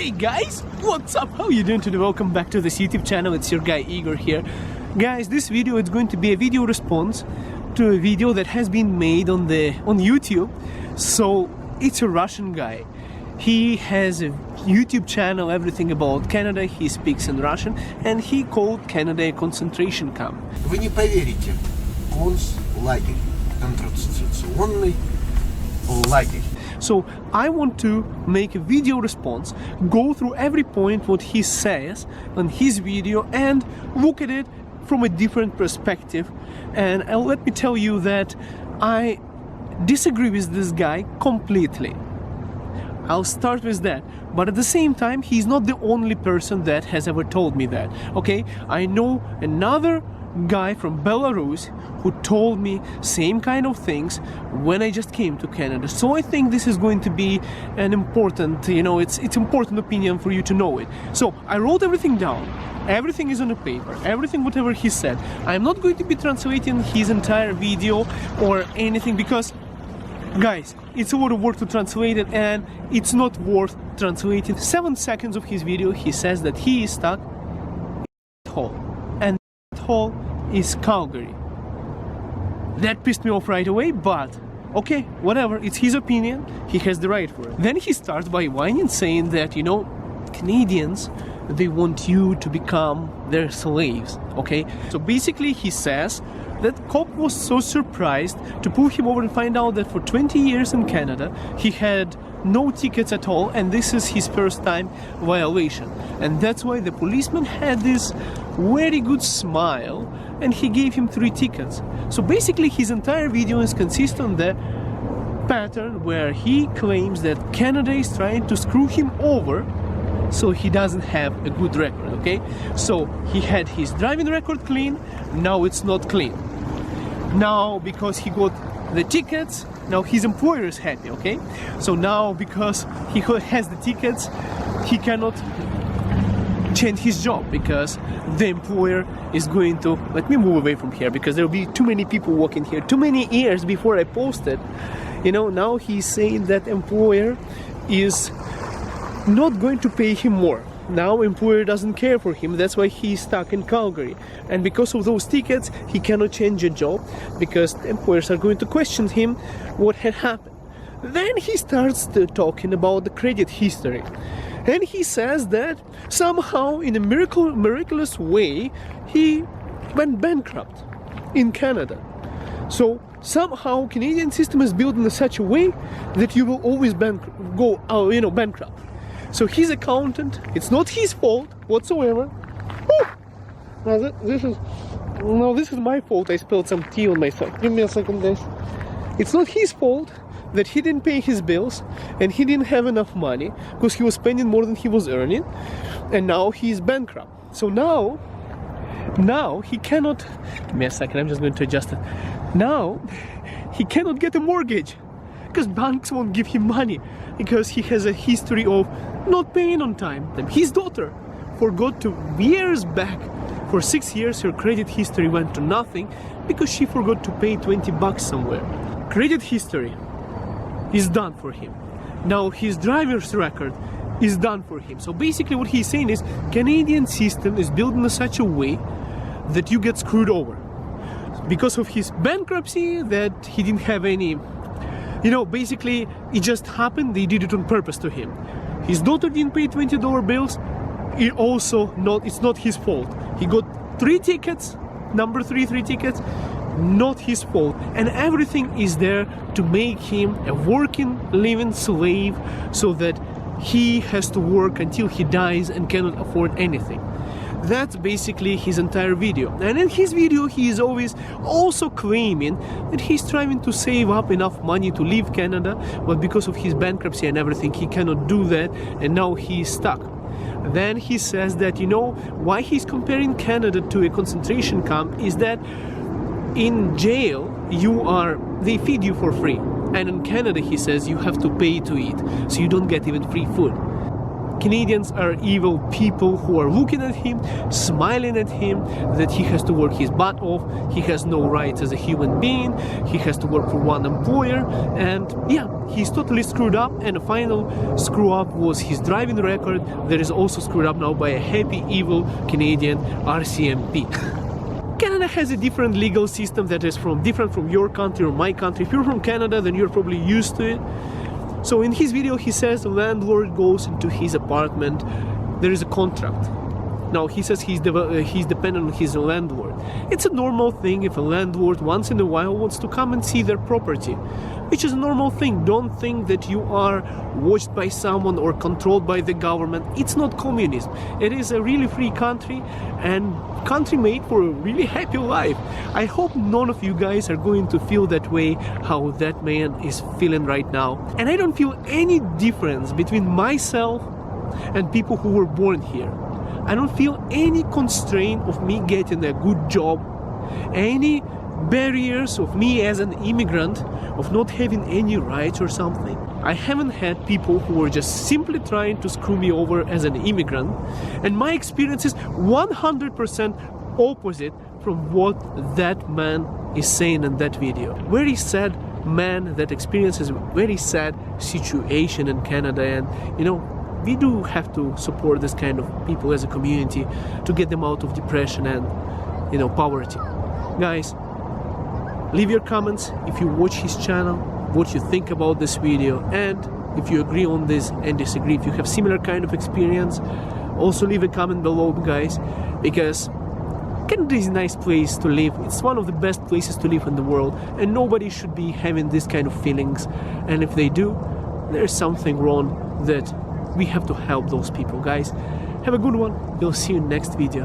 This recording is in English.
Hey guys, what's up? How you doing today? Welcome back to this YouTube channel. It's your guy Igor here. Guys, this video is going to be a video response to a video that has been made on YouTube. So it's a Russian guy. He has a YouTube channel, everything about Canada. He speaks in Russian, and he called Canada a concentration camp. Вы не поверите, концлагерь, концентрационный лагерь. So I want to make a video response, go through every point what he says on his video and look at it from a different perspective. And let me tell you that I disagree with this guy completely. I'll start with that. But at the same time, he's not the only person that has ever told me that. Okay, I know another guy from Belarus who told me same kind of things when I just came to Canada. So I think this is going to be an important, it's important opinion for you to know it. So I wrote everything down. Everything is on the paper. Everything, whatever he said. I'm not going to be translating his entire video or anything because, guys, it's a lot of work to translate it and it's not worth translating. 7 seconds of his video, he says that he is stuck in a hole. And that hole is Calgary. That pissed me off right away, but okay, whatever, it's his opinion, he has the right for it. Then he starts by whining, saying that, Canadians, they want you to become their slaves, okay? So basically he says that cop was so surprised to pull him over and find out that for 20 years in Canada he had no tickets at all, and this is his first time violation. And that's why the policeman had this very good smile and he gave him 3 tickets. So basically his entire video is consist on the pattern where he claims that Canada is trying to screw him over so he doesn't have a good record, okay? So he had his driving record clean, now it's not clean. Now because he got the tickets, now his employer is happy, okay? So now because he has the tickets, he cannot change his job because the employer is going to let me move away from here because there will be too many people walking here, too many years before I posted. Now he's saying that employer is not going to pay him more. Now employer doesn't care for him, that's why he's stuck in Calgary. And because of those tickets, he cannot change a job because employers are going to question him what had happened. Then he starts talking about the credit history. And he says that somehow in a miraculous way, he went bankrupt in Canada. So somehow Canadian system is built in such a way that you will always go bankrupt. So his accountant, it's not his fault whatsoever. Now this is my fault. I spilled some tea on myself. Give me a second, guys. It's not his fault that he didn't pay his bills and he didn't have enough money because he was spending more than he was earning, and now he's bankrupt. So now he cannot, give me a second, I'm just going to adjust it. Now he cannot get a mortgage because banks won't give him money because he has a history of not paying on time. And his daughter forgot to, years back, for 6 years her credit history went to nothing because she forgot to pay 20 bucks somewhere. Credit history is done for him. Now his driver's record is done for him. So basically what he's saying is Canadian system is built in such a way that you get screwed over. Because of his bankruptcy, that he didn't have any, basically it just happened, they did it on purpose to him. His daughter didn't pay $20 bills, it's not his fault. He got 3 tickets, number 3 tickets, not his fault. And everything is there to make him a working, living slave so that he has to work until he dies and cannot afford anything. That's basically his entire video. And in his video he is always also claiming that he's trying to save up enough money to leave Canada, but because of his bankruptcy and everything he cannot do that, and now he's stuck. Then he says that why he's comparing Canada to a concentration camp is that in jail they feed you for free, and in Canada he says you have to pay to eat, so you don't get even free food. Canadians are evil people who are looking at him, smiling at him, that he has to work his butt off, he has no rights as a human being, he has to work for one employer, and yeah, he's totally screwed up, and the final screw up was his driving record that is also screwed up now by a happy, evil Canadian RCMP. Canada has a different legal system that is different from your country or my country. If you're from Canada, then you're probably used to it. So in his video, he says the landlord goes into his apartment, there is a contract. Now he says he's dependent on his landlord. It's a normal thing if a landlord once in a while wants to come and see their property, which is a normal thing. Don't think that you are watched by someone or controlled by the government. It's not communism. It is a really free country and country made for a really happy life. I hope none of you guys are going to feel that way how that man is feeling right now. And I don't feel any difference between myself and people who were born here. I don't feel any constraint of me getting a good job, any barriers of me as an immigrant of not having any rights or something. I haven't had people who were just simply trying to screw me over as an immigrant, and my experience is 100% opposite from what that man is saying in that video. Very sad man that experiences a very sad situation in Canada, and you know, we do have to support this kind of people as a community to get them out of depression and, you know, poverty. Guys, leave your comments if you watch his channel, what you think about this video, and if you agree on this and disagree, if you have similar kind of experience. Also leave a comment below, guys, because Canada is a nice place to live. It's one of the best places to live in the world, and nobody should be having this kind of feelings. And if they do, there's something wrong that we have to help those people. Guys, have a good one. We'll see you in next video.